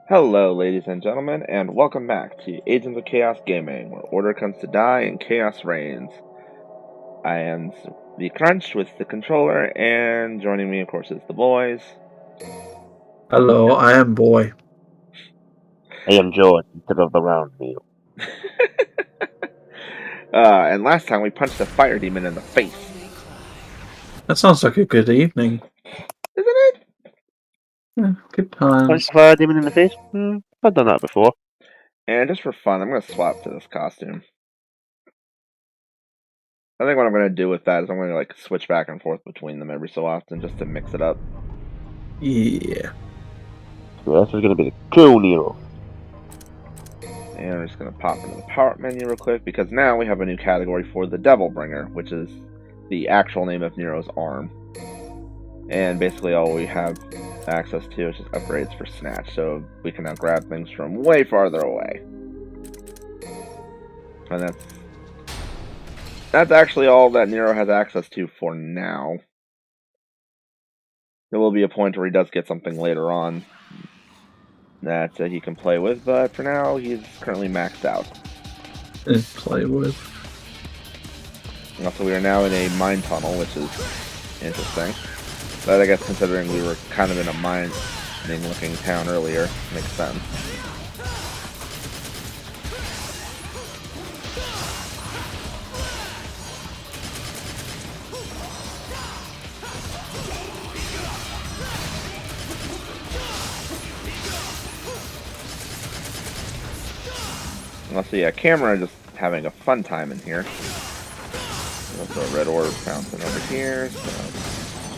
Hello, ladies and gentlemen, and welcome back to Agents of Chaos Gaming, where order comes to die and chaos reigns. I am the Crunch with the controller, and joining me, of course, is the boys. Hello, I am Boy. I am George instead of the round meal. And last time we punched a fire demon in the face. That sounds like a good evening. Isn't it? Yeah, good times. Punch the fire demon in the face? I've done that before. And just for fun, I'm going to swap to this costume. I think what I'm going to do with that is I'm going to switch back and forth between them every so often just to mix it up. Yeah. So this is going to be the cool Nero. And we're just going to pop into the power menu real quick, because now we have a new category for the Devil Bringer, which is the actual name of Nero's arm. And basically all we have access to is just upgrades for Snatch, so we can now grab things from way farther away. And that's actually all that Nero has access to for now. There will be a point where he does get something later on that he can play with, but for now he's currently maxed out. And play with. Also, we are now in a mine tunnel, which is interesting. But I guess considering we were kind of in a mining-looking town earlier, makes sense. Let's see, camera just having a fun time in here. Also a red orb bouncing over here, so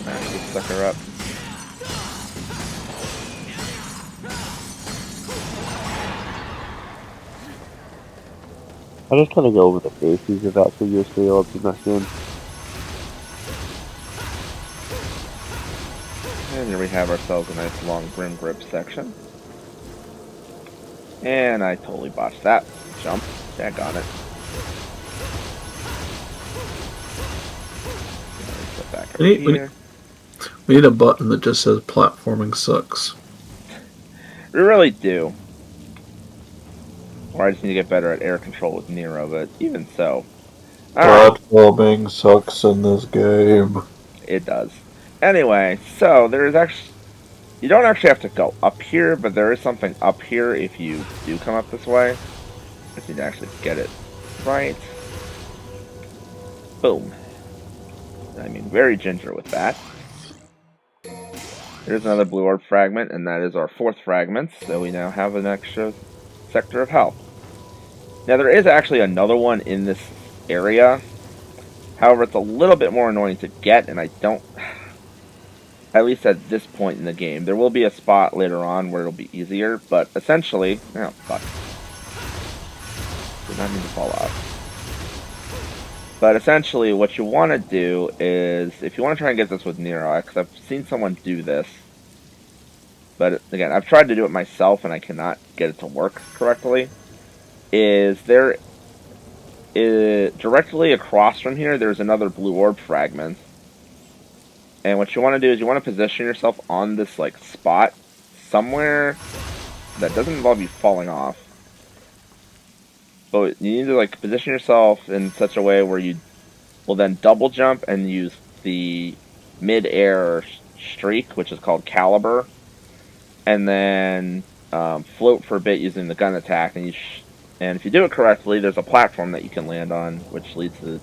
smash this sucker up. I just kind of go over the faces of actually used the orbs in that game. And here we have ourselves a nice long Grim Grip section. And I totally botched that jump. Daggone it. Put back up here. We need a button that just says platforming sucks. We really do. Or I just need to get better at air control with Nero, but even so. Platforming sucks in this game. It does. Anyway, so there's actually... You don't actually have to go up here, but there is something up here if you do come up this way. I just need to actually get it right. Boom. I mean, very ginger with that. Here's another blue orb fragment, and that is our fourth fragment, so we now have an extra sector of health. Now, there is actually another one in this area. However, it's a little bit more annoying to get, and I don't... At least at this point in the game. There will be a spot later on where it'll be easier, but essentially... Oh, fuck. Did not mean to fall off. But essentially, what you want to do is, if you want to try and get this with Nero, because I've seen someone do this, but again, I've tried to do it myself and I cannot get it to work correctly, is there is directly across from here, there's another blue orb fragment. And what you want to do is you want to position yourself on this spot somewhere that doesn't involve you falling off. But you need to position yourself in such a way where you will then double jump and use the mid-air streak, which is called Caliber, and then float for a bit using the gun attack. And if you do it correctly, there's a platform that you can land on, which leads to the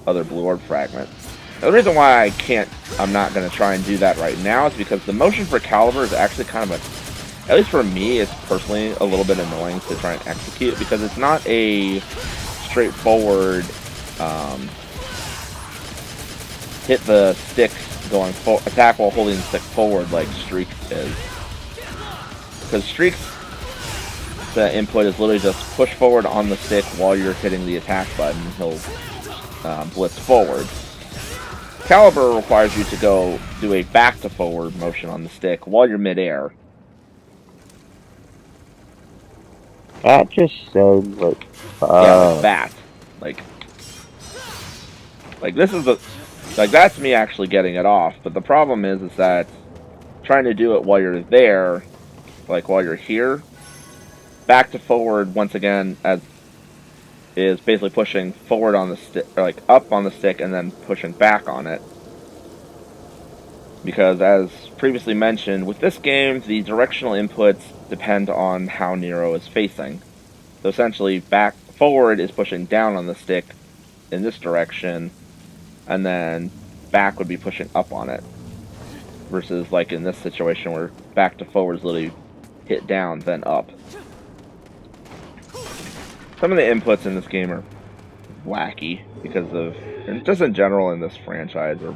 other blue orb fragment. Now, the reason why I'm not going to try and do that right now is because the motion for Caliber is actually kind of at least for me, it's personally a little bit annoying to try and execute, because it's not a straightforward hit the stick going attack while holding the stick forward like Streak is. Because Streak's the input is literally just push forward on the stick while you're hitting the attack button, and he'll blitz forward. Caliber requires you to go do a back to forward motion on the stick while you're midair. That just sounds like... Yeah, like that. Like this is the... that's me actually getting it off, but the problem is that trying to do it while you're there like while you're here, back to forward once again as is basically pushing forward on the stick, or like up on the stick, and then pushing back on it. Because as previously mentioned, with this game, the directional inputs depend on how Nero is facing. So essentially, back forward is pushing down on the stick in this direction, and then back would be pushing up on it. Versus like in this situation where back to forward is literally hit down, then up. Some of the inputs in this game are wacky because of, and just in general in this franchise, are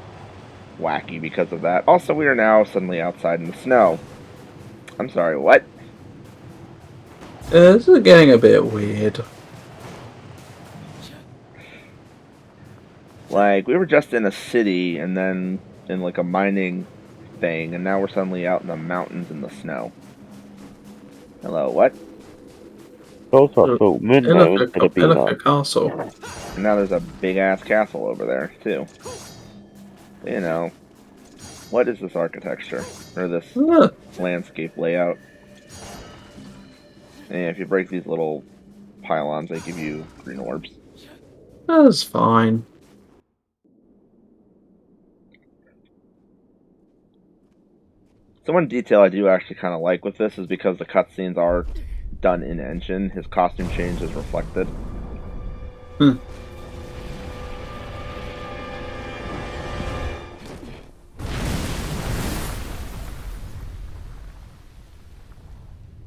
wacky because of that. Also, we are now suddenly outside in the snow. I'm sorry, what? This is getting a bit weird. Like, we were just in a city and then in like a mining thing, and now we're suddenly out in the mountains in the snow. Hello, what? Those are so men now instead of being a castle. And now there's a big ass castle over there, too. You know, what is this architecture? Or this landscape layout? And if you break these little pylons, they give you green orbs. That's fine. So one detail I do actually kind of like with this is because the cutscenes are done in engine, his costume change is reflected.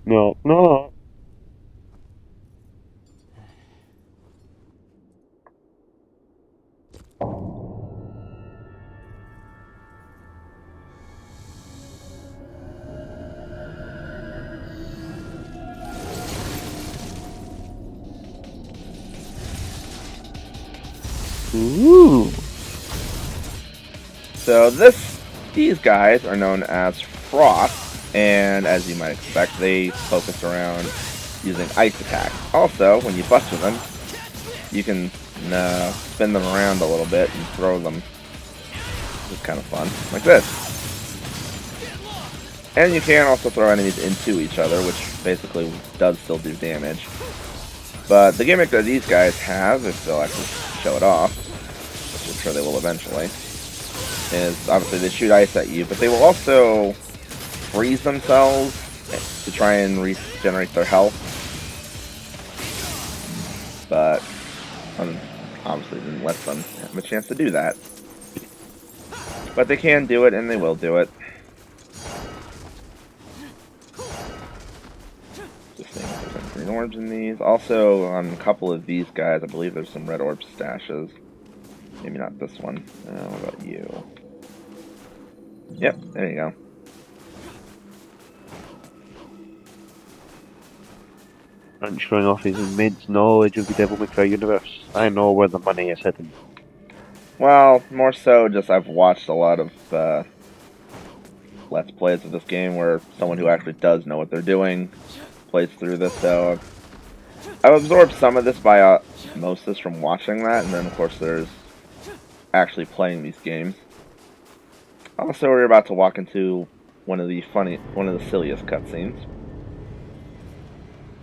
No. Ooh. So these guys are known as Frost, and as you might expect, they focus around using ice attacks. Also, when you buster them, you can spin them around a little bit and throw them. It's kind of fun, like this. And you can also throw enemies into each other, which basically does still do damage. But the gimmick that these guys have, if they'll actually show it off, which I'm sure they will eventually, is obviously they shoot ice at you, but they will also freeze themselves to try and regenerate their health. But obviously didn't let them have a chance to do that. But they can do it, and they will do it. Just seeing if there's any green orbs in these. Also, on a couple of these guys, I believe there's some red orb stashes. Maybe not this one. What about you? Yep, there you go. And showing off his immense knowledge of the Devil May Cry universe. I know where the money is hidden. Well, more so just I've watched a lot of Let's Plays of this game where someone who actually does know what they're doing plays through this, so I've absorbed some of this by osmosis from watching that, and then of course there's actually playing these games. Also, we're about to walk into one of the silliest cutscenes.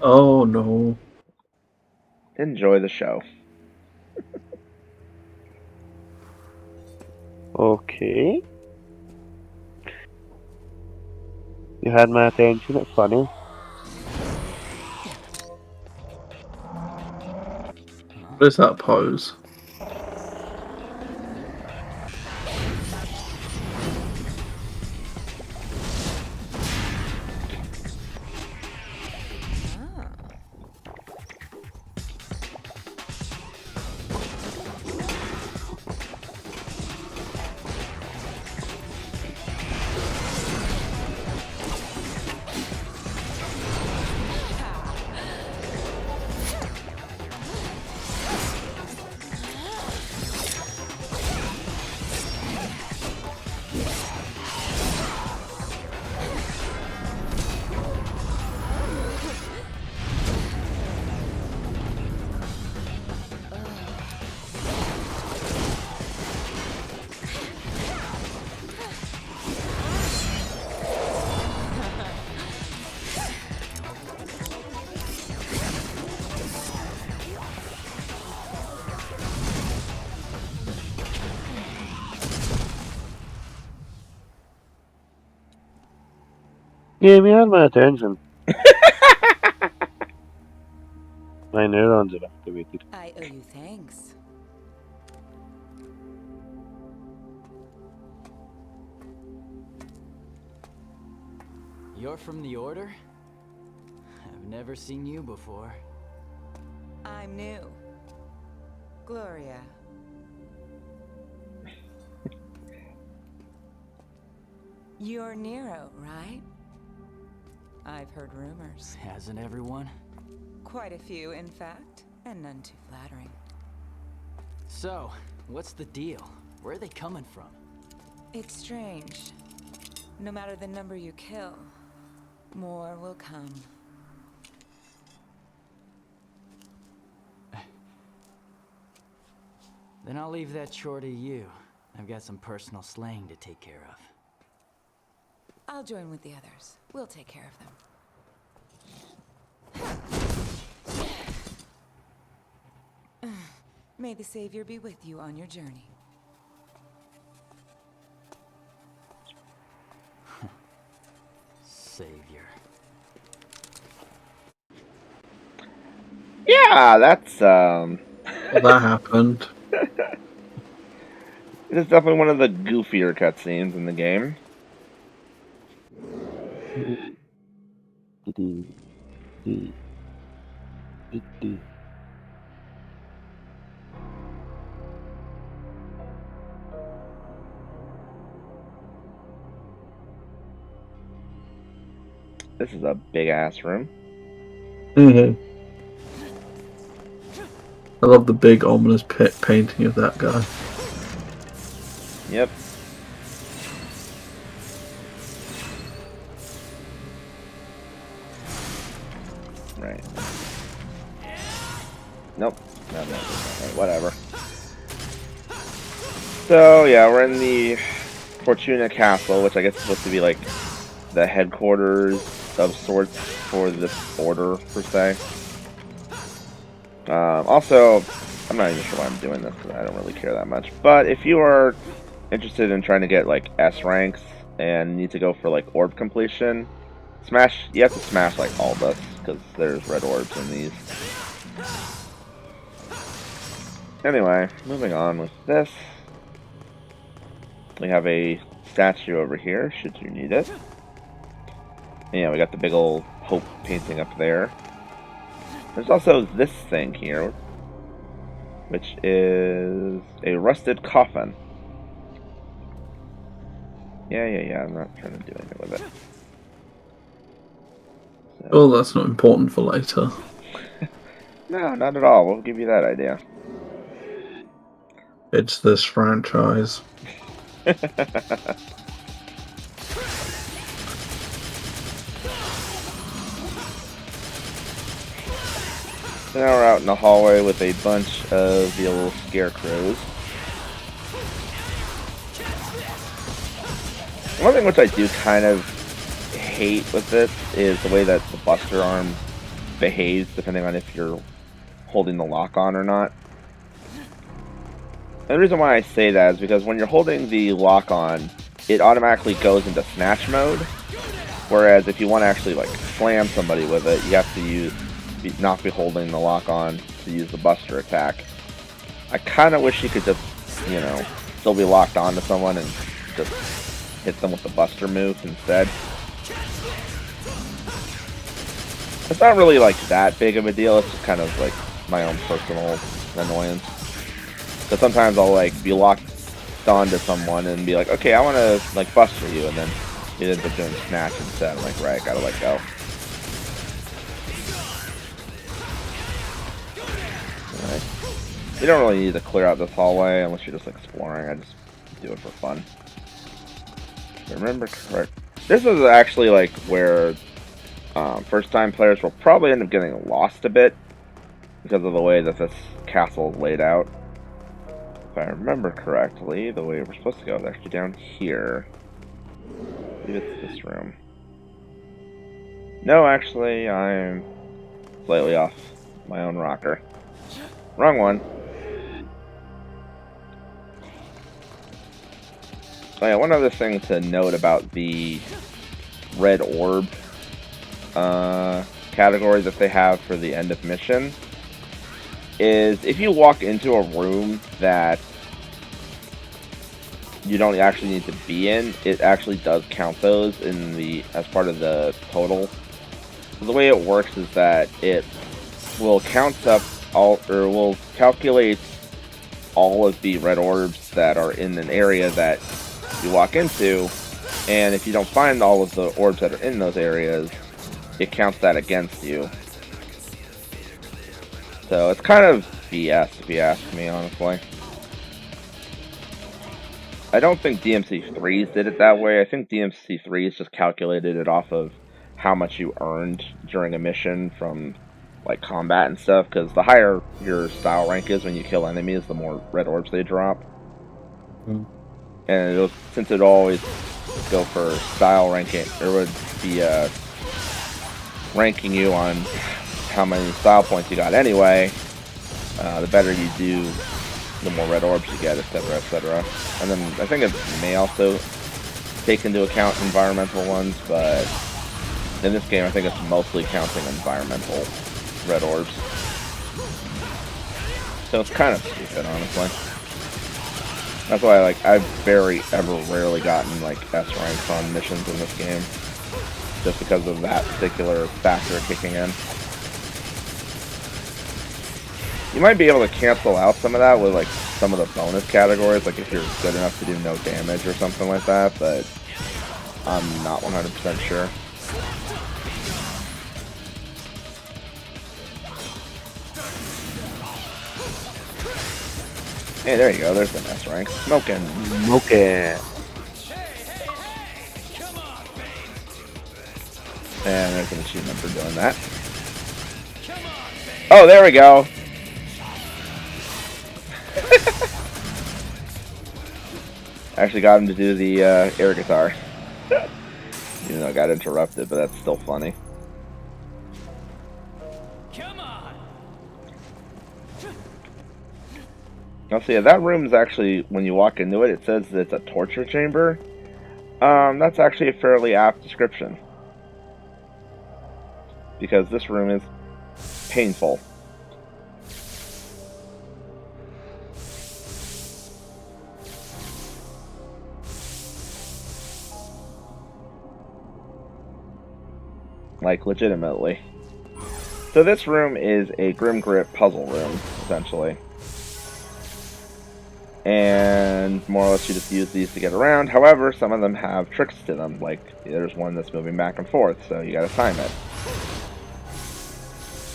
Oh no. Enjoy the show. Okay. You had my attention, it's funny. What is that pose? Yeah, we had my attention. My neurons are activated. I owe you thanks. You're from the Order? I've never seen you before. I'm new. Gloria. You're Nero, right? I've heard rumors. Hasn't everyone? Quite a few, in fact, and none too flattering. So, what's the deal? Where are they coming from? It's strange. No matter the number you kill, more will come. Then I'll leave that chore to you. I've got some personal slaying to take care of. I'll join with the others. We'll take care of them. May the Savior be with you on your journey. Savior. Yeah, that's Well, that happened. it is definitely one of the goofier cutscenes in the game. This is a big ass room. I love the big ominous painting of that guy. Yep. Right. Nope. No, right, whatever. So, yeah, we're in the Fortuna Castle, which I guess is supposed to be like the headquarters of sorts for this order, per se. Also, I'm not even sure why I'm doing this, because I don't really care that much. But if you are interested in trying to get, like, S ranks and need to go for, like, orb completion, you have to smash, like, all this, because there's red orbs in these. Anyway, moving on with this. We have a statue over here, should you need it. And yeah, we got the big old Hope painting up there. There's also this thing here, which is a rusted coffin. Yeah, I'm not trying to do anything with it. So. Oh, that's not important for later. No, not at all. We'll give you that idea. It's this franchise. So now we're out in the hallway with a bunch of the little scarecrows. One thing which I do kind of hate with this is the way that the Buster Arm behaves depending on if you're holding the lock on or not. And the reason why I say that is because when you're holding the lock on, it automatically goes into snatch mode. Whereas if you want to actually like slam somebody with it, you have to not be holding the lock on to use the Buster attack. I kind of wish you could just, you know, still be locked onto someone and just hit them with the Buster move instead. It's not really like that big of a deal, it's just kind of like my own personal annoyance. Because sometimes I'll like be locked onto someone and be like, okay, I want to like Buster you, and then it ends up doing snatch instead. I'm like, right, gotta let go. Alright. You don't really need to clear out this hallway unless you're just exploring. I just do it for fun. If I remember correct. This is actually like where first-time players will probably end up getting lost a bit because of the way that this castle is laid out. If I remember correctly, the way we're supposed to go is actually down here. I believe it's this room. No, actually, I'm slightly off my own rocker. Wrong one. Oh yeah, one other thing to note about the red orb category that they have for the end of mission is if you walk into a room that you don't actually need to be in, it actually does count those in the as part of the total. So the way it works is that it will count up all, or will calculate all of the red orbs that are in an area that you walk into, and if you don't find all of the orbs that are in those areas, it counts that against you. So it's kind of BS if you ask me, honestly. I don't think DMC3s did it that way. I think DMC3s just calculated it off of how much you earned during a mission from like combat and stuff, because the higher your style rank is when you kill enemies, the more red orbs they drop. Mm. And it'll, since it always go for style ranking, or would be ranking you on how many style points you got anyway, the better you do, the more red orbs you get, etc., etc. And then I think it may also take into account environmental ones, but in this game I think it's mostly counting environmental red orbs. So it's kind of stupid, honestly. That's why I've very rarely gotten like S ranks on missions in this game, just because of that particular factor kicking in. You might be able to cancel out some of that with like some of the bonus categories, like if you're good enough to do no damage or something like that, but I'm not 100% sure. Hey, there you go, there's an S rank. Smoking. Okay. And there's an achievement for doing that. Oh, there we go! Actually got him to do the air guitar. Even though I got interrupted, but that's still funny. Now see, that room is actually, when you walk into it, it says that it's a torture chamber. That's actually a fairly apt description. Because this room is painful. Like, legitimately. So this room is a Grim Grip puzzle room, essentially. And more or less you just use these to get around. However, some of them have tricks to them. Like, there's one that's moving back and forth, so you gotta time it.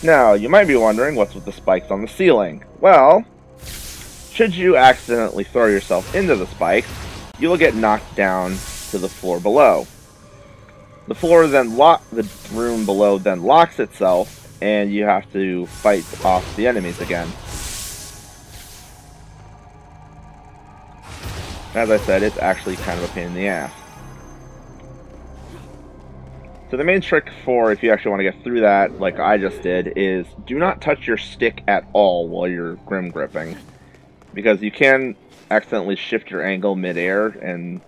Now, you might be wondering what's with the spikes on the ceiling. Well, should you accidentally throw yourself into the spikes, you will get knocked down to the floor below. The room below then locks itself, and you have to fight off the enemies again. As I said, it's actually kind of a pain in the ass. So the main trick for if you actually want to get through that, like I just did, is do not touch your stick at all while you're grim gripping. Because you can accidentally shift your angle mid-air, and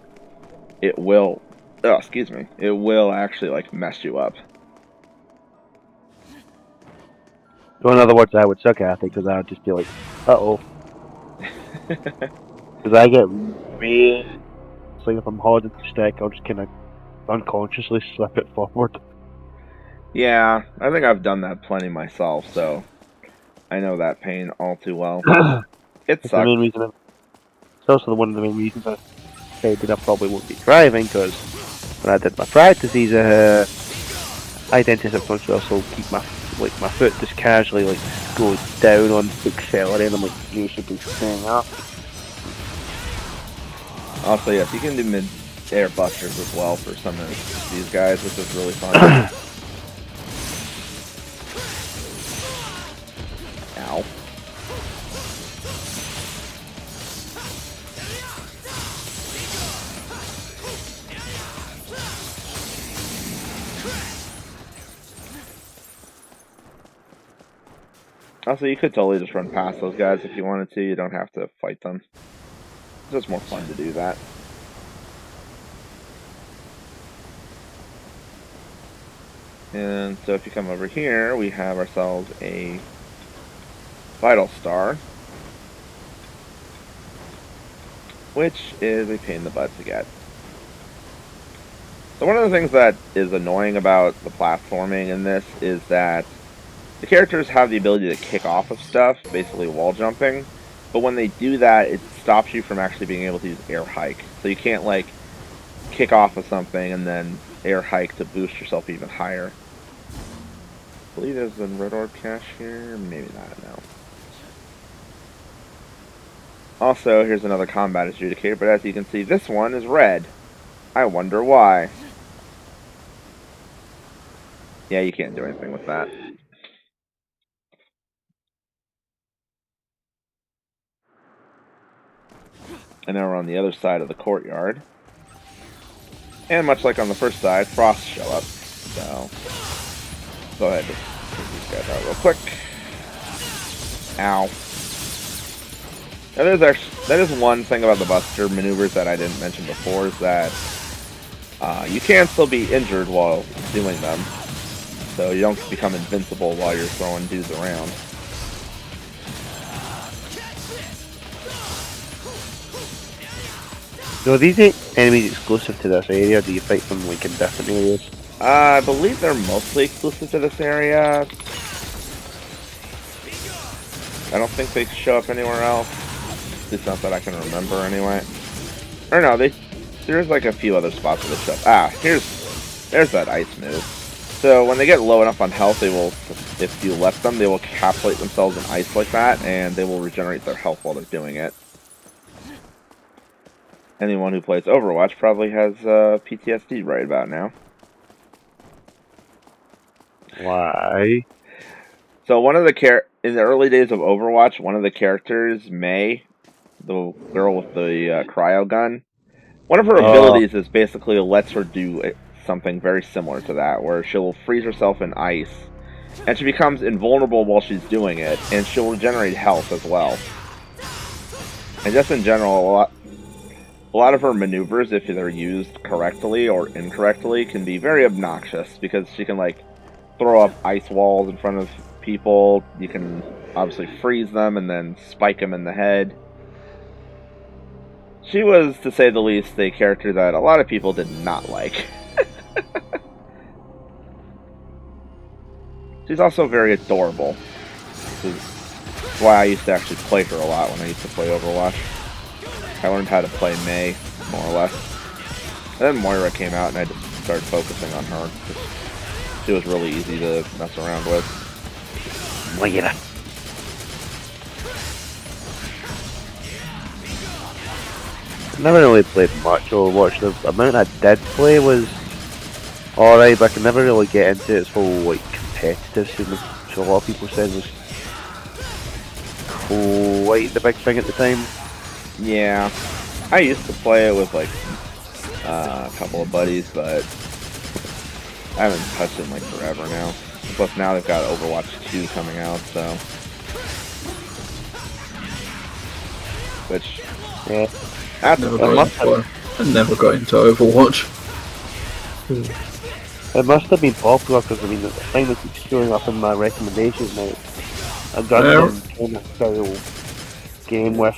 it will... Oh, excuse me. It will actually, like, mess you up. So in other words, I would suck at it because I would just be like, uh-oh. Because I get really... It's like if I'm holding the stick, I'll just kind of unconsciously slip it forward. Yeah, I think I've done that plenty myself, so I know that pain all too well. It It's the main sucks. reason. It's also one of the main reasons I said that I probably won't be driving, because when I did my practices, I tend to subconsciously also keep my foot just casually goes down on the accelerator, and I'm like, you should be staying up. Also, yes, you can do mid-air busters as well for some of these guys, which is really fun. Ow. Also, you could totally just run past those guys if you wanted to. You don't have to fight them. It's just more fun to do that. And so if you come over here, we have ourselves a Vital Star, which is a pain in the butt to get. So one of the things that is annoying about the platforming in this is that the characters have the ability to kick off of stuff, basically wall jumping, but when they do that, it stops you from actually being able to use air hike. So you can't, like, kick off of something and then air hike to boost yourself even higher. I believe there's a red orb cache here, maybe not, no. Also, here's another combat adjudicator, but as you can see, this one is red. I wonder why. Yeah, you can't do anything with that. And now we're on the other side of the courtyard. And much like on the first side, frosts show up. So, go ahead and take these guys out real quick. Ow. Now that is one thing about the Buster maneuvers that I didn't mention before, is that you can still be injured while doing them. So you don't become invincible while you're throwing dudes around. So are these enemies exclusive to this area? Do you fight them like in different areas? I believe they're mostly exclusive to this area. I don't think they show up anywhere else. At least not that I can remember anyway. Or no, there's like a few other spots where they show up. Ah, there's that ice move. So when they get low enough on health, they will, if you let them, they will encapsulate themselves in ice like that, and they will regenerate their health while they're doing it. Anyone who plays Overwatch probably has PTSD right about now. Why? So one of the in the early days of Overwatch, one of the characters, Mei, the girl with the cryo gun, one of her abilities is basically lets her do something very similar to that, where she'll freeze herself in ice, and she becomes invulnerable while she's doing it, and she'll regenerate health as well. And just in general, a lot of her maneuvers, if they're used correctly or incorrectly, can be very obnoxious, because she can, like, throw up ice walls in front of people. You can obviously freeze them and then spike them in the head. She was, to say the least, a character that a lot of people did not like. She's also very adorable, which is why I used to actually play her a lot when I used to play Overwatch. I learned how to play Mei, more or less. And then Moira came out and I just started focusing on her. She was really easy to mess around with. Moira. Never really played much Overwatch. The amount I did play was alright, but I could never really get into its whole like competitive scene, which a lot of people said was quite the big thing at the time. Yeah, I used to play it with like a couple of buddies, but I haven't touched it in like forever now. Plus now they've got Overwatch 2 coming out, so. Which, Yeah. that's I never got into Overwatch. It must have been popular because I mean the thing that keeps showing up in my recommendations now. A Gundam kind of style game with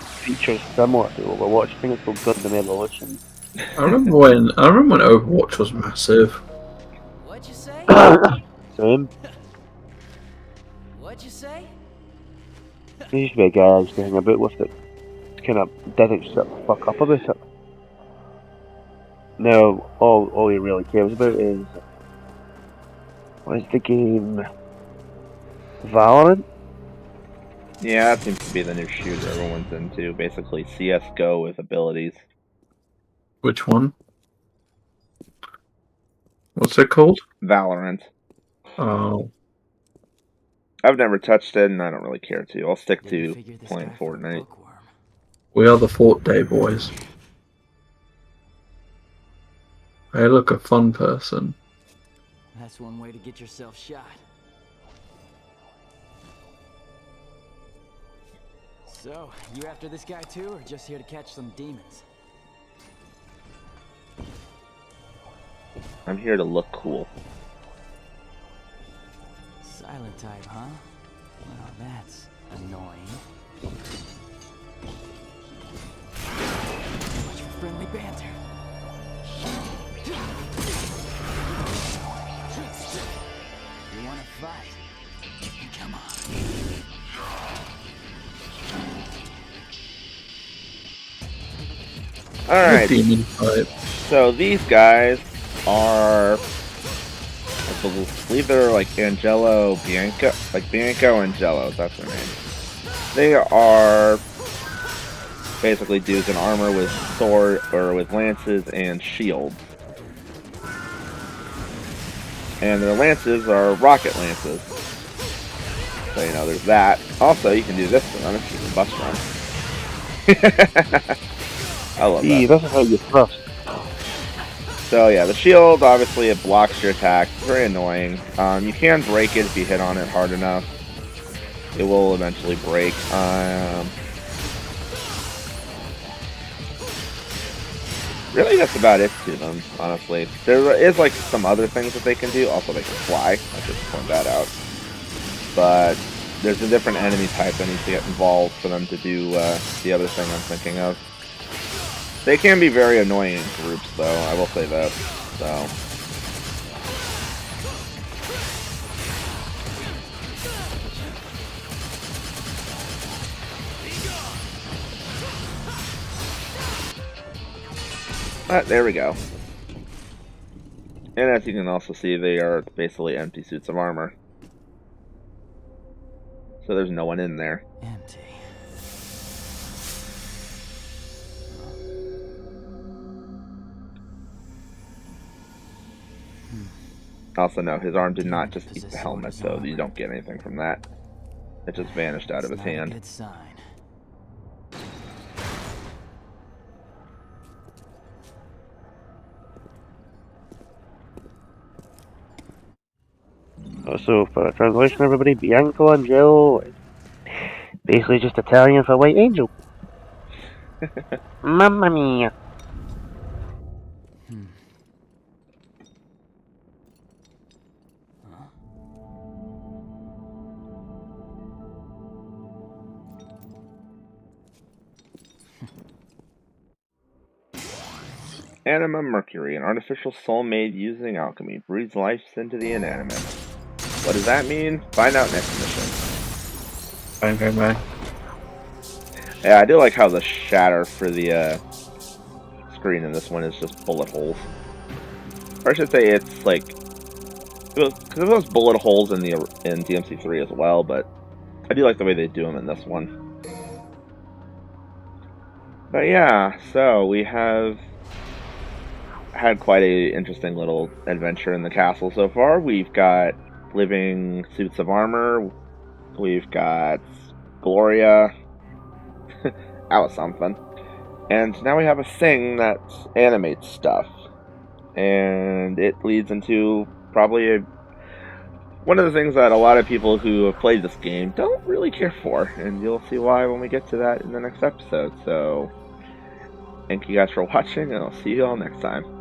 features similar to Overwatch. I think it's called Gundam Evolution. I remember when Overwatch was massive. What'd you say? Same. What'd you say? There used to be a guy I used to hang about with that kind of didn't shut the fuck up about it. Now, all he really cares about is what is the game? Valorant? Yeah, that seems to be the new shooter everyone's into. Basically, CS:GO with abilities. Which one? What's it called? Valorant. Oh, I've never touched it, and I don't really care to. I'll stick Didn't to figure this playing guy for a Fortnite. bookworm. we are the Fort Day boys. Hey, look, a fun person. That's one way to get yourself shot. So, you after this guy too, or just here to catch some demons? I'm here to look cool. Silent type, huh? Well, that's annoying. Too much for friendly banter. You wanna fight? Come on. Alright, Demon type. so these guys are, I believe they're like Angelo Bianco, like Bianco Angelo, that's their name. They are basically dudes in armor with sword, or with lances and shields. And their lances are rocket lances. So, you know, there's that. Also, you can do this to them, you can bus run. I love See, that. this is how you thrust. So yeah, the shield, obviously it blocks your attack. It's very annoying. You can break it if you hit on it hard enough. It will eventually break. Really, that's about it to them, honestly. There is like some other things that they can do. Also, they can fly. I should point that out. But there's a different enemy type that needs to get involved for them to do the other thing I'm thinking of. They can be very annoying in groups, though. I will say that. So. But there we go. And as you can also see, they are basically empty suits of armor. So there's no one in there. Empty. Also, no, his arm did not just eat the helmet, so you don't get anything from that. It just vanished out of his hand. Good sign. So, for a translation, everybody, Bianco Angelo is basically just Italian for White Angel. Mamma mia. Anima Mercury, an artificial soul made using alchemy, breathes life into the inanimate. What does that mean? Find out next mission. Bang, bang, bang. Yeah, I do like how the shatter for the screen in this one is just bullet holes. Or I should say it's like, because it was bullet holes in DMC3 as well, but I do like the way they do them in this one. But yeah, so we have had quite a interesting little adventure in the castle so far. We've got living suits of armor. We've got Gloria. That was something. And now we have a thing that animates stuff. And it leads into probably one of the things that a lot of people who have played this game don't really care for. And you'll see why when we get to that in the next episode. So, thank you guys for watching, and I'll see you all next time.